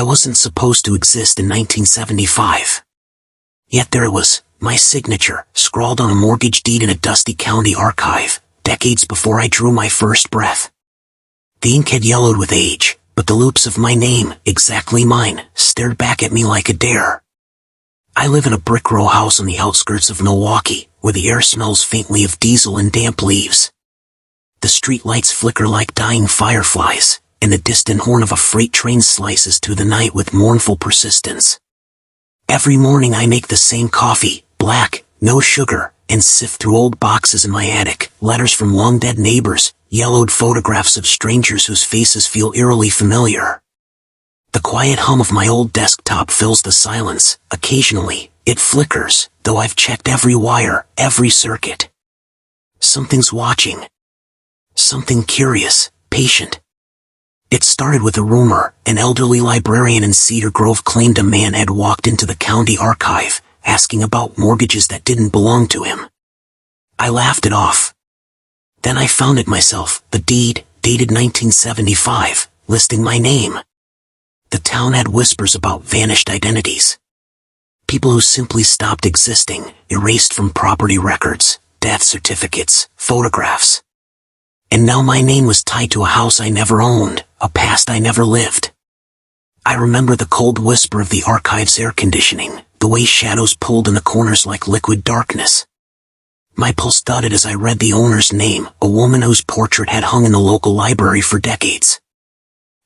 I wasn't supposed to exist in 1975. Yet there it was, my signature, scrawled on a mortgage deed in a dusty county archive, decades before I drew my first breath. The ink had yellowed with age, but the loops of my name, exactly mine, stared back at me like a dare. I live in a brick row house on the outskirts of Milwaukee, where the air smells faintly of diesel and damp leaves. The street lights flicker like dying fireflies, and the distant horn of a freight train slices through the night with mournful persistence. Every morning I make the same coffee, black, no sugar, and sift through old boxes in my attic, letters from long-dead neighbors, yellowed photographs of strangers whose faces feel eerily familiar. The quiet hum of my old desktop fills the silence. Occasionally, it flickers, though I've checked every wire, every circuit. Something's watching. Something curious, patient. It started with a rumor. An elderly librarian in Cedar Grove claimed a man had walked into the county archive, asking about mortgages that didn't belong to him. I laughed it off. Then I found it myself, the deed, dated 1975, listing my name. The town had whispers about vanished identities. People who simply stopped existing, erased from property records, death certificates, photographs. And now my name was tied to a house I never owned, a past I never lived. I remember the cold whisper of the archive's air conditioning, the way shadows pulled in the corners like liquid darkness. My pulse thudded as I read the owner's name, a woman whose portrait had hung in the local library for decades.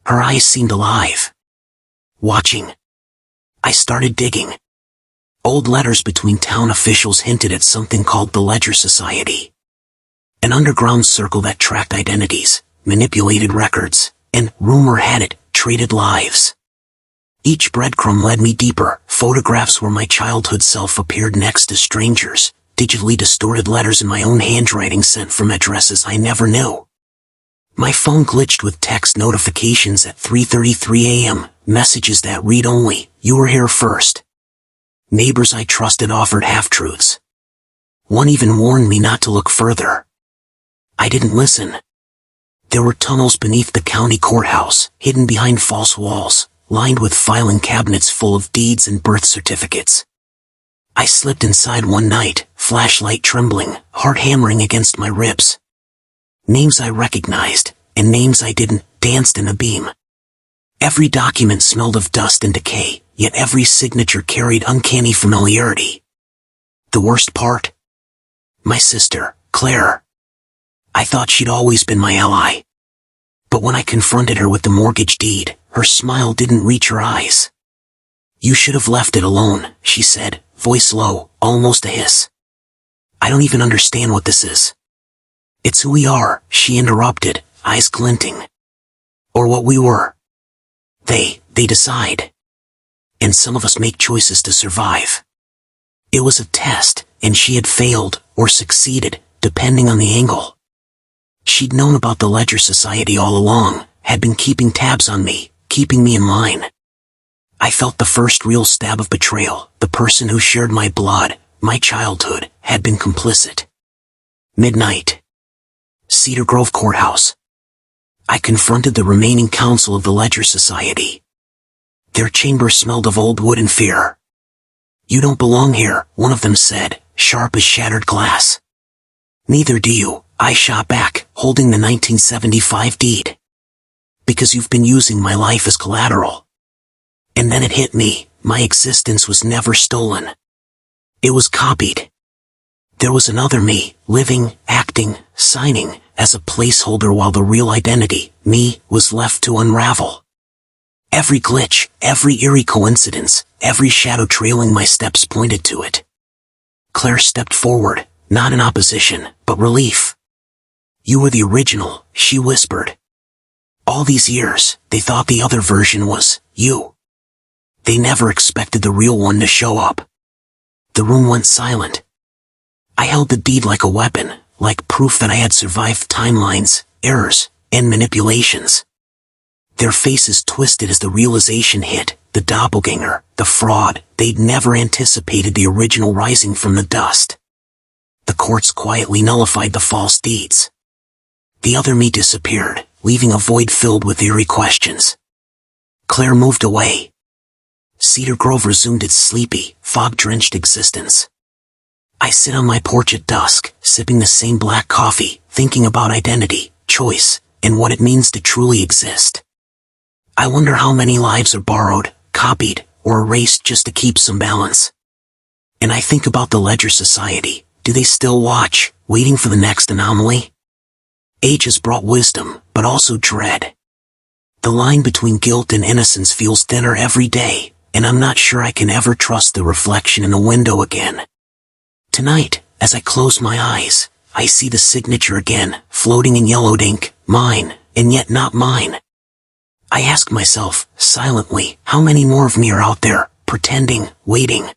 Her eyes seemed alive. Watching. I started digging. Old letters between town officials hinted at something called the Ledger Society. An underground circle that tracked identities, manipulated records, and, rumor had it, traded lives. Each breadcrumb led me deeper, photographs where my childhood self appeared next to strangers, digitally distorted letters in my own handwriting sent from addresses I never knew. My phone glitched with text notifications at 3:33 a.m., messages that read only, "You were here first." Neighbors I trusted offered half-truths. One even warned me not to look further. I didn't listen. There were tunnels beneath the county courthouse, hidden behind false walls, lined with filing cabinets full of deeds and birth certificates. I slipped inside one night, flashlight trembling, heart hammering against my ribs. Names I recognized, and names I didn't, danced in a beam. Every document smelled of dust and decay, yet every signature carried uncanny familiarity. The worst part? My sister, Claire. I thought she'd always been my ally. But when I confronted her with the mortgage deed, her smile didn't reach her eyes. "You should have left it alone," she said, voice low, almost a hiss. "I don't even understand what this is." "It's who we are," she interrupted, eyes glinting. "Or what we were. They decide. And some of us make choices to survive." It was a test, and she had failed, or succeeded, depending on the angle. She'd known about the Ledger Society all along, had been keeping tabs on me, keeping me in line. I felt the first real stab of betrayal. The person who shared my blood, my childhood, had been complicit. Midnight. Cedar Grove Courthouse. I confronted the remaining council of the Ledger Society. Their chamber smelled of old wood and fear. "You don't belong here," one of them said, sharp as shattered glass. "Neither do you," I shot back, holding the 1975 deed. "Because you've been using my life as collateral." And then it hit me, my existence was never stolen. It was copied. There was another me, living, acting, signing, as a placeholder while the real identity, me, was left to unravel. Every glitch, every eerie coincidence, every shadow trailing my steps pointed to it. Claire stepped forward, not in opposition, but relief. "You were the original," she whispered. "All these years, they thought the other version was you. They never expected the real one to show up." The room went silent. I held the deed like a weapon, like proof that I had survived timelines, errors, and manipulations. Their faces twisted as the realization hit, the doppelganger, the fraud. They'd never anticipated the original rising from the dust. The courts quietly nullified the false deeds. The other me disappeared, leaving a void filled with eerie questions. Claire moved away. Cedar Grove resumed its sleepy, fog-drenched existence. I sit on my porch at dusk, sipping the same black coffee, thinking about identity, choice, and what it means to truly exist. I wonder how many lives are borrowed, copied, or erased just to keep some balance. And I think about the Ledger Society. Do they still watch, waiting for the next anomaly? Age has brought wisdom, but also dread. The line between guilt and innocence feels thinner every day, and I'm not sure I can ever trust the reflection in the window again. Tonight, as I close my eyes, I see the signature again, floating in yellowed ink, mine, and yet not mine. I ask myself, silently, how many more of me are out there, pretending, waiting,